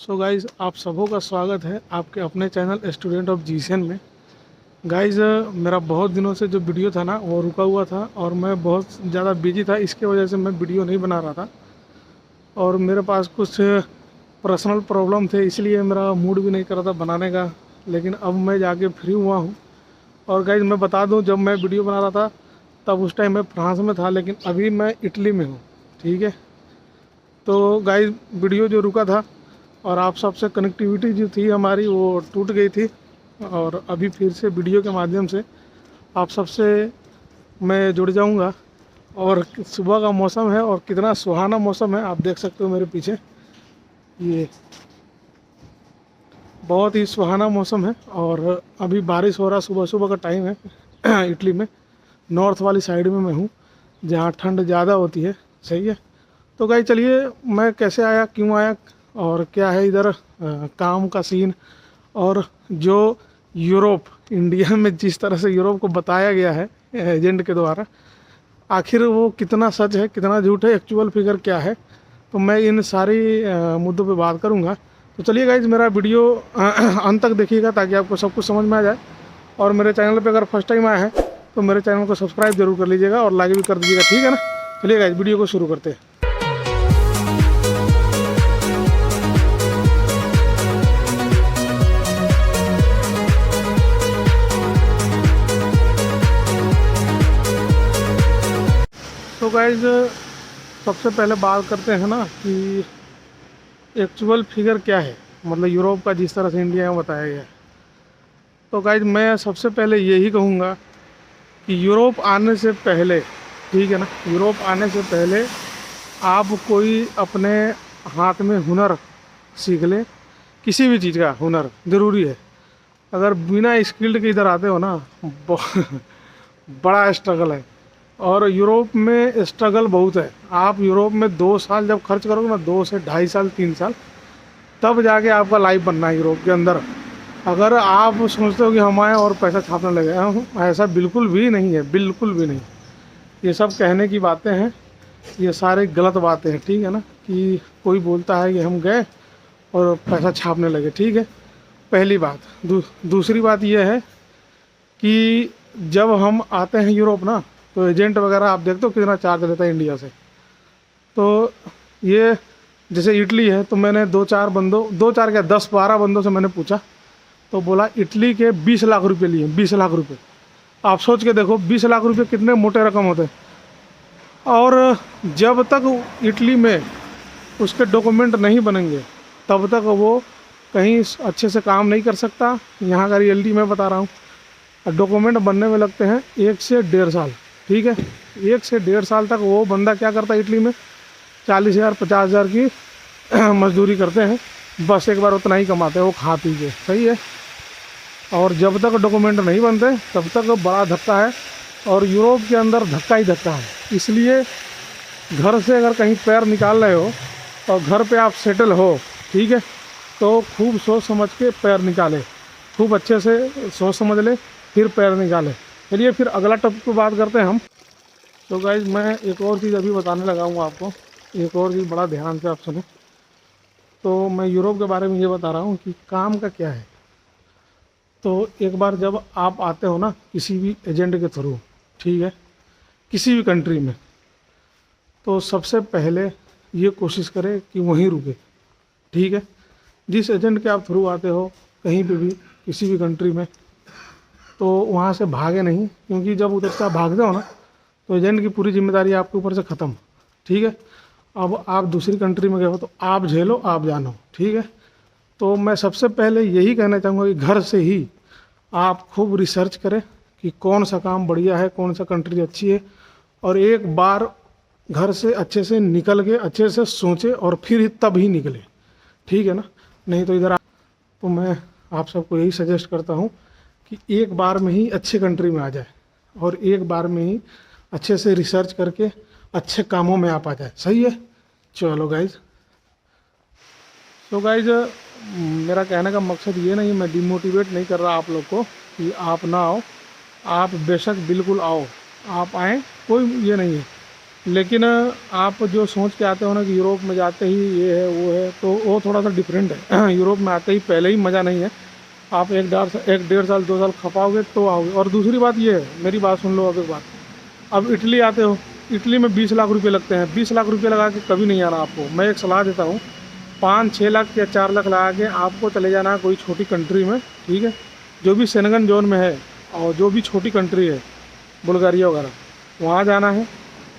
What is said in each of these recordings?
So guys आप सबों का स्वागत है आपके अपने चैनल स्टूडेंट ऑफ जीसन में। गाइज़ मेरा बहुत दिनों से जो वीडियो था ना वो रुका हुआ था और मैं बहुत ज़्यादा बिजी था, इसके वजह से मैं वीडियो नहीं बना रहा था और मेरे पास कुछ पर्सनल प्रॉब्लम थे, इसलिए मेरा मूड भी नहीं कर रहा था बनाने का। लेकिन अब मैं जाके फ्री हुआ हूँ। और गाइज़ मैं बता दूँ, जब मैं वीडियो बना रहा था तब उस टाइम मैं फ्रांस में था, लेकिन अभी मैं इटली में हूँ। ठीक है, तो गाइज़ वीडियो जो रुका था और आप सबसे कनेक्टिविटी जो थी हमारी वो टूट गई थी, और अभी फिर से वीडियो के माध्यम से आप सबसे मैं जुड़ जाऊंगा। और सुबह का मौसम है और कितना सुहाना मौसम है, आप देख सकते हो मेरे पीछे, ये बहुत ही सुहाना मौसम है। और अभी बारिश हो रहा, सुबह सुबह का टाइम है इटली में, नॉर्थ वाली साइड में मैं हूँ जहाँ ठंड ज़्यादा होती है। सही है, तो गाइस चलिए मैं कैसे आया, क्यों आया और क्या है इधर काम का सीन, और जो यूरोप इंडिया में जिस तरह से यूरोप को बताया गया है एजेंट के द्वारा, आखिर वो कितना सच है कितना झूठ है, एक्चुअल फिगर क्या है, तो मैं इन सारी मुद्दों पे बात करूंगा। तो चलिए गाइज मेरा वीडियो अंत तक देखिएगा ताकि आपको सब कुछ समझ में आ जाए। और मेरे चैनल पे अगर फर्स्ट टाइम आया है तो मेरे चैनल को सब्सक्राइब जरूर कर लीजिएगा और लाइक भी कर दीजिएगा, ठीक है ना। चलिए गाइज वीडियो को शुरू करते हैं। तो गाइज सबसे पहले बात करते हैं ना कि एक्चुअल फिगर क्या है, मतलब यूरोप का जिस तरह से इंडिया में बताया गया है। तो गाइज मैं सबसे पहले यही कहूँगा कि यूरोप आने से पहले, ठीक है ना, यूरोप आने से पहले आप कोई अपने हाथ में हुनर सीख लें, किसी भी चीज़ का हुनर ज़रूरी है। अगर बिना स्किल्ड के इधर आते हो ना बड़ा स्ट्रगल है, और यूरोप में स्ट्रगल बहुत है। आप यूरोप में 2 साल जब खर्च करोगे ना, 2 से 2.5 साल 3 साल, तब जाके आपका लाइफ बनना है यूरोप के अंदर। अगर आप सोचते हो कि हम आए और पैसा छापने लगे, ऐसा बिल्कुल भी नहीं है, बिल्कुल भी नहीं। ये सब कहने की बातें हैं, ये सारे गलत बातें हैं, ठीक है ना। कि कोई बोलता है कि हम गए और पैसा छापने लगे, ठीक है, पहली बात। दूसरी बात यह है कि जब हम आते हैं यूरोप ना, तो एजेंट वगैरह आप देखते हो कितना चार्ज लेता है इंडिया से। तो ये जैसे इटली है, तो मैंने 2-4 क्या 10-12 बंदों से मैंने पूछा, तो बोला इटली के 20 लाख रुपए लिए, 20 लाख रुपए। आप सोच के देखो 20 लाख रुपए कितने मोटे रकम होते हैं। और जब तक इटली में उसके डॉक्यूमेंट नहीं बनेंगे तब तक वो कहीं अच्छे से काम नहीं कर सकता। यहाँ का रियलिटी मैं बता रहा हूँ। डॉक्यूमेंट बनने में लगते हैं 1 से 1.5 साल, ठीक है। 1 से 1.5 साल तक वो बंदा क्या करता है, इटली में 40,000 50,000 की मजदूरी करते हैं, बस एक बार उतना ही कमाते हैं वो खा पी के। सही है, और जब तक डॉक्यूमेंट नहीं बनते तब तक बड़ा धक्का है, और यूरोप के अंदर धक्का ही धक्का है। इसलिए घर से अगर कहीं पैर निकाल रहे हो और घर पे आप सेटल हो, ठीक है, तो खूब सोच समझ के पैर निकाले, खूब अच्छे से सोच समझ ले फिर पैर निकाले। चलिए फिर अगला टॉपिक पे बात करते हैं हम। तो गाइज मैं एक और चीज़ अभी बताने लगा हूँ आपको, एक और चीज़ बड़ा ध्यान से आप सुनो। तो मैं यूरोप के बारे में ये बता रहा हूँ कि काम का क्या है। तो एक बार जब आप आते हो ना किसी भी एजेंट के थ्रू, ठीक है, किसी भी कंट्री में, तो सबसे पहले ये कोशिश करें कि वहीं रुके, ठीक है। जिस एजेंट के आप थ्रू आते हो कहीं पे भी किसी भी कंट्री में, तो वहाँ से भागे नहीं, क्योंकि जब उधर से आप भागते हो ना तो एजेंट की पूरी जिम्मेदारी आपके ऊपर से ख़त्म, ठीक है। अब आप दूसरी कंट्री में गए हो तो आप झेलो, आप जानो, ठीक है। तो मैं सबसे पहले यही कहना चाहूँगा कि घर से ही आप खूब रिसर्च करें कि कौन सा काम बढ़िया है, कौन सा कंट्री अच्छी है, और एक बार घर से अच्छे से निकल के अच्छे से सोचें और फिर तब ही निकले, ठीक है ना। नहीं तो इधर तो मैं आप सबको यही सजेस्ट करता हूँ कि एक बार में ही अच्छे कंट्री में आ जाए और एक बार में ही अच्छे से रिसर्च करके अच्छे कामों में आप आ जाए। सही है, चलो गाइज। तो गाइज मेरा कहने का मकसद ये नहीं, मैं डिमोटिवेट नहीं कर रहा आप लोग को कि आप ना आओ, आप बेशक बिल्कुल आओ, आप आएँ, कोई ये नहीं है। लेकिन आप जो सोच के आते हो ना कि यूरोप में जाते ही ये है वो है, तो वो थोड़ा सा डिफरेंट है। यूरोप में आते ही पहले ही मज़ा नहीं है। आप एक डेढ़ साल 2 साल खपाओगे तो आओगे। और दूसरी बात ये है, मेरी बात सुन लो अब एक बात। अब इटली आते हो, इटली में 20 लाख रुपए लगते हैं। 20 लाख रुपए लगा के कभी नहीं आना आपको। मैं एक सलाह देता हूँ, 5-6 लाख या 4 लाख लगा के आपको चले जाना कोई छोटी कंट्री में, ठीक है, जो भी सेनगन जोन में है और जो भी छोटी कंट्री है, बुल्गारिया वगैरह, वहाँ जाना है।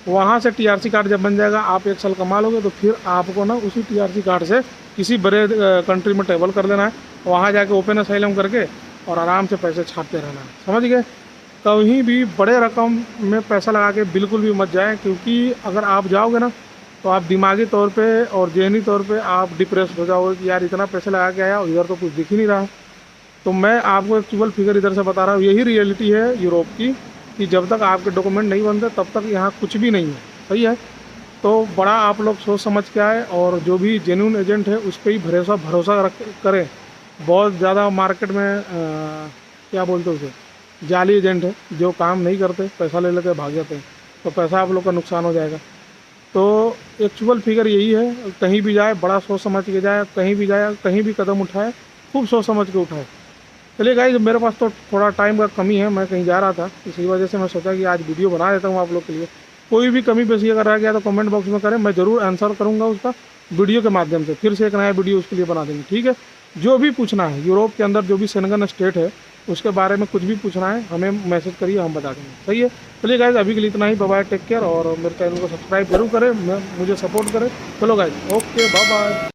वहाँ से टीआरसी कार्ड जब बन जाएगा, आप 1 साल कमा लोगे, तो फिर आपको ना उसी टीआरसी कार्ड से किसी बड़े कंट्री में ट्रेवल कर लेना है। वहाँ जाके ओपन असाइलम करके और आराम से पैसे छापते रहना है, समझ गए। कहीं भी बड़े रकम में पैसा लगा के बिल्कुल भी मत जाए, क्योंकि अगर आप जाओगे ना तो आप दिमागी तौर पे और ज़हनी तौर पे आप डिप्रेस हो जाओगे कि यार इतना पैसा लगा के आया और इधर तो कुछ दिख ही नहीं रहा। तो मैं आपको एक ट्रिपल फिगर इधर से बता रहा हूँ, यही रियलिटी है यूरोप की, कि जब तक आपके डॉक्यूमेंट नहीं बनते तब तक यहाँ कुछ भी नहीं है, सही है। तो बड़ा आप लोग सोच समझ के आए, और जो भी जेन्युइन एजेंट है उस पर ही भरोसा रख करें। बहुत ज़्यादा मार्केट में क्या बोलते हैं उसे, जाली एजेंट है जो काम नहीं करते, पैसा ले लेते भाग जाते हैं, तो पैसा आप लोग का नुकसान हो जाएगा। तो एक्चुअल फिगर यही है, कहीं भी जाए बड़ा सोच समझ के जाए, कहीं भी जाए कहीं भी कदम उठाए खूब सोच समझ के उठाए। चलिए गाइस, मेरे पास तो थोड़ा टाइम का कमी है, मैं कहीं जा रहा था, इसी वजह से मैं सोचा कि आज वीडियो बना देता हूँ आप लोग के लिए। कोई भी कमी पेशी अगर रह गया तो कमेंट बॉक्स में करें, मैं ज़रूर आंसर करूँगा उसका वीडियो के माध्यम से। फिर से एक नया वीडियो उसके लिए बना देंगे, ठीक है। जो भी पूछना है यूरोप के अंदर जो भी सेनगन स्टेट है उसके बारे में कुछ भी पूछना है हमें मैसेज करिए, हम बता देंगे, सही है। चलिए गाइस, अभी के लिए इतना ही। बाय बाय, टेक केयर, और मेरे चैनल को सब्सक्राइब जरूर करें, मुझे सपोर्ट करें। चलो गाइस, ओके, बाय बाय।